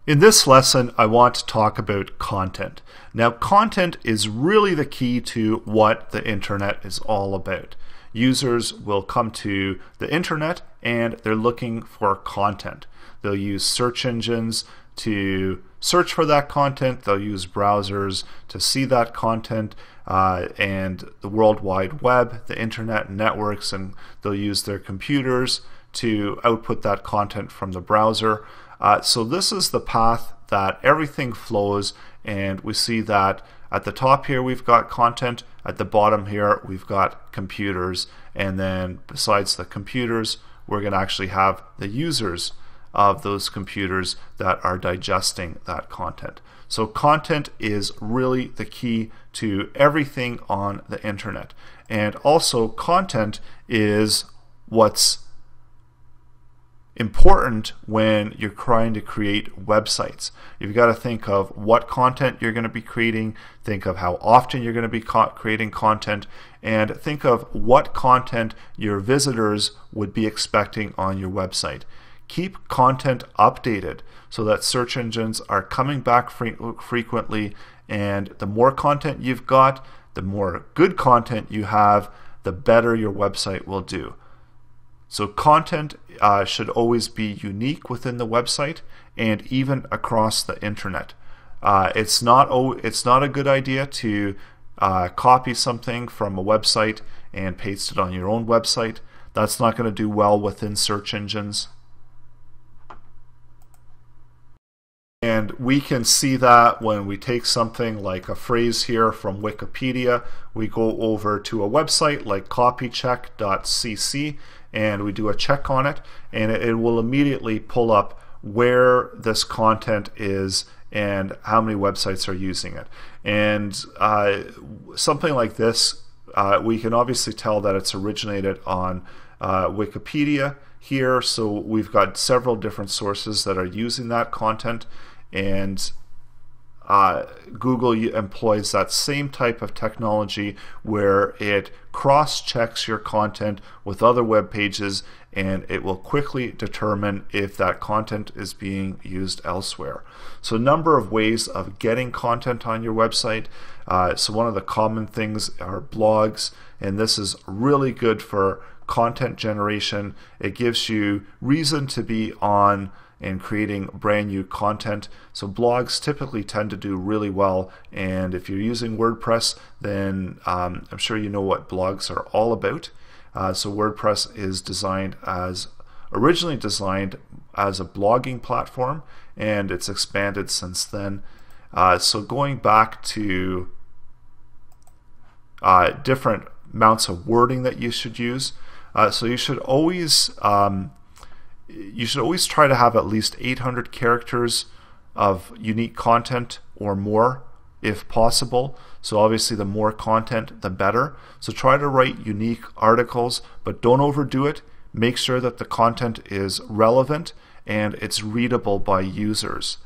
In this lesson, I want to talk about content. Now, content is really the key to what the internet is all about. Users will come to the internet and they're looking for content. They'll use search engines to search for that content. They'll use browsers to see that content, and the World Wide Web, the internet networks, and they'll use their computers to output that content from the browser. So this is the path that everything flows, and we see that at the top here we've got content, at the bottom here we've got computers, and then besides the computers we're going to actually have the users of those computers that are digesting that content. So content is really the key to everything on the internet, and also content is what's important when you're trying to create websites. You've got to think of what content you're going to be creating, think of how often you're going to be creating content, and think of what content your visitors would be expecting on your website. Keep content updated so that search engines are coming back frequently, and the more content you've got, the more good content you have, the better your website will do. So content should always be unique within the website and even across the internet. It's not a good idea to copy something from a website and paste it on your own website. That's not going to do well within search engines. And we can see that when we take something like a phrase here from Wikipedia, we go over to a website like copycheck.cc and we do a check on it, and it will immediately pull up where this content is and how many websites are using it. And something like this, we can obviously tell that it's originated on Wikipedia here, so we've got several different sources that are using that content, and Google employs that same type of technology where it cross-checks your content with other web pages, and it will quickly determine if that content is being used elsewhere. So a number of ways of getting content on your website. So one of the common things are blogs, and this is really good for content generation. It gives you reason to be on and creating brand new content. So blogs typically tend to do really well, and if you're using WordPress, then I'm sure you know what blogs are all about. So WordPress is originally designed as a blogging platform, and it's expanded since then. So going back to different amounts of wording that you should use, so you should always try to have at least 800 characters of unique content or more if possible. So obviously the more content the better. So try to write unique articles, but don't overdo it. Make sure that the content is relevant and it's readable by users.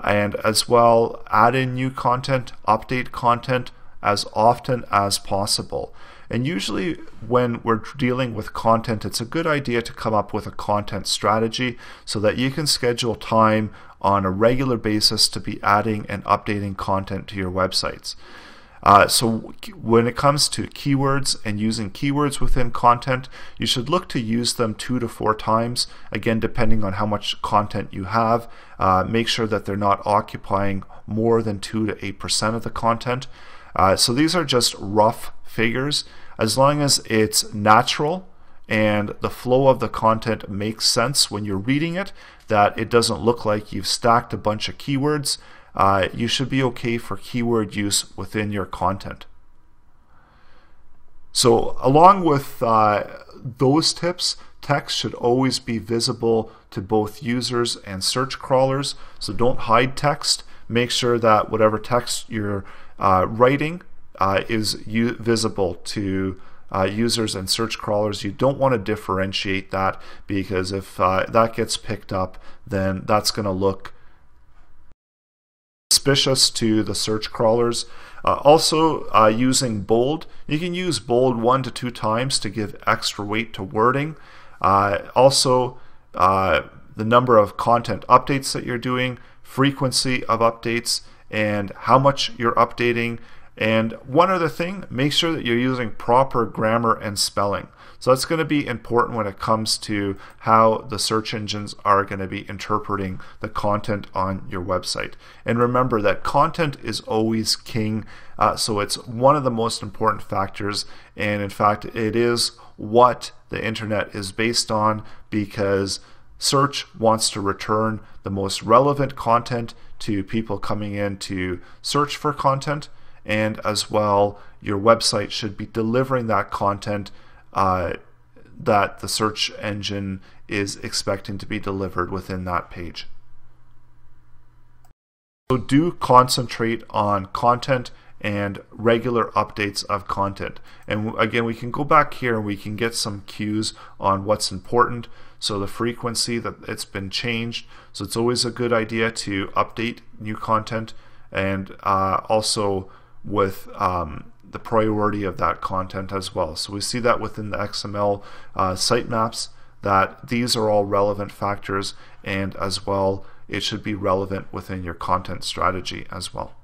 And as well, add in new content, update content as often as possible. And usually when we're dealing with content, it's a good idea to come up with a content strategy so that you can schedule time on a regular basis to be adding and updating content to your websites. So when it comes to keywords and using keywords within content, you should look to use them 2 to 4 times, again depending on how much content you have. Make sure that they're not occupying more than 2 to 8% of the content. So these are just rough figures. As long as it's natural and the flow of the content makes sense when you're reading it, that it doesn't look like you've stacked a bunch of keywords, you should be okay for keyword use within your content. So along with those tips, text should always be visible to both users and search crawlers. So don't hide text. Make sure that whatever text you're writing is visible to users and search crawlers. You don't want to differentiate that, because if that gets picked up, then that's going to look suspicious to the search crawlers. Also, using bold. You can use bold 1 to 2 times to give extra weight to wording. Also, the number of content updates that you're doing, frequency of updates, and how much you're updating. And one other thing, make sure that you're using proper grammar and spelling. So that's going to be important when it comes to how the search engines are going to be interpreting the content on your website. And remember that content is always king, so it's one of the most important factors, and in fact it is what the internet is based on, because search wants to return the most relevant content to people coming in to search for content, and as well your website should be delivering that content that the search engine is expecting to be delivered within that page. So do concentrate on content and regular updates of content. And again, we can go back here and we can get some cues on what's important. So the frequency that it's been changed. So it's always a good idea to update new content, and also with the priority of that content as well. So we see that within the XML sitemaps, that these are all relevant factors, and as well it should be relevant within your content strategy as well.